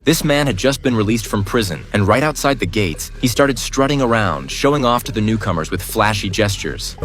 This man had just been released from prison, and right outside the gates, he started strutting around, showing off to the newcomers with flashy gestures.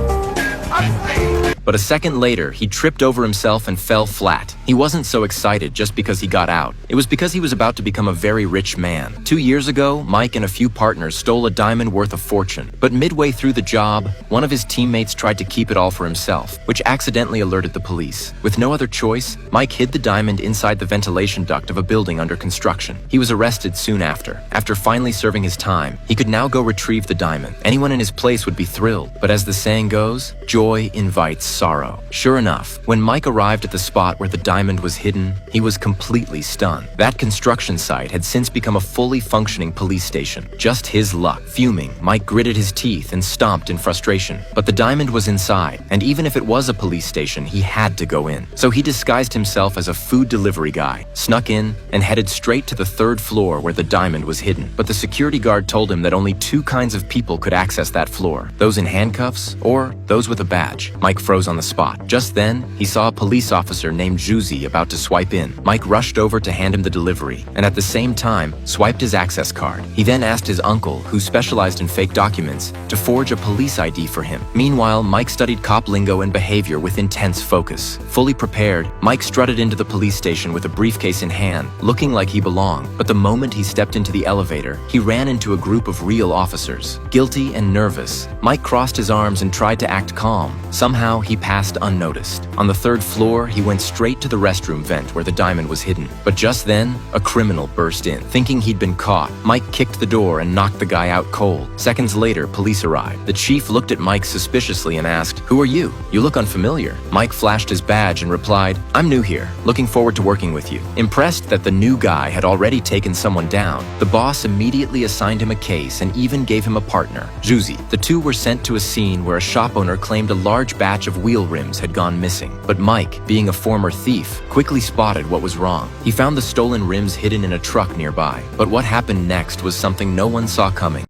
But a second later, he tripped over himself and fell flat. He wasn't so excited just because he got out. It was because he was about to become a very rich man. 2 years ago, Mike and a few partners stole a diamond worth a fortune. But midway through the job, one of his teammates tried to keep it all for himself, which accidentally alerted the police. With no other choice, Mike hid the diamond inside the ventilation duct of a building under construction. He was arrested soon after. After finally serving his time, he could now go retrieve the diamond. Anyone in his place would be thrilled. But as the saying goes, joy invites sorrow. Sure enough, when Mike arrived at the spot where the diamond was hidden, he was completely stunned. That construction site had since become a fully functioning police station. Just his luck. Fuming, Mike gritted his teeth and stomped in frustration. But the diamond was inside, and even if it was a police station, he had to go in. So he disguised himself as a food delivery guy, snuck in, and headed straight to the 3rd floor where the diamond was hidden. But the security guard told him that only 2 kinds of people could access that floor: those in handcuffs or those with a badge. Mike froze on the spot. Just then, he saw a police officer named Juicy about to swipe in. Mike rushed over to hand him the delivery, and at the same time, swiped his access card. He then asked his uncle, who specialized in fake documents, to forge a police ID for him. Meanwhile, Mike studied cop lingo and behavior with intense focus. Fully prepared, Mike strutted into the police station with a briefcase in hand, looking like he belonged. But the moment he stepped into the elevator, he ran into a group of real officers. Guilty and nervous, Mike crossed his arms and tried to act calm. Somehow, he passed unnoticed. On the 3rd floor, he went straight to the restroom vent where the diamond was hidden. But just then, a criminal burst in. Thinking he'd been caught, Mike kicked the door and knocked the guy out cold. Seconds later, police arrived. The chief looked at Mike suspiciously and asked, "Who are you? You look unfamiliar." Mike flashed his badge and replied, "I'm new here, looking forward to working with you." Impressed that the new guy had already taken someone down, the boss immediately assigned him a case and even gave him a partner, Juicy. The two were sent to a scene where a shop owner claimed a large batch of wheel rims had gone missing. But Mike, being a former thief, quickly spotted what was wrong. He found the stolen rims hidden in a truck nearby. But what happened next was something no one saw coming.